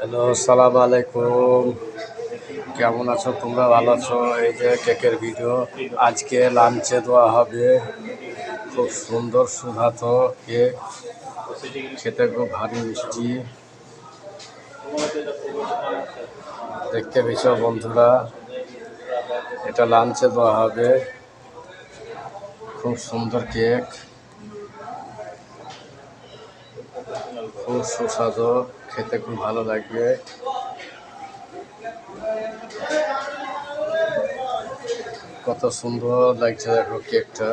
Hello, সালাম আলাইকুম। কেমন আছো? তোমরা ভালো আছো? এই যে কেকের ভিডিও। আজকে লাঞ্চে দেওয়া হবে খুব সুন্দর সুধাত কেক, খেতে খুব ভারী মিষ্টি। দেখতে পেয়েছ বন্ধুরা, এটা লাঞ্চে দেওয়া হবে। খুব সুন্দর কেক, খুব সুস্বাদু, খেতে খুব ভালো লাগবে। কত সুন্দর লাগছে দেখো কেকটা।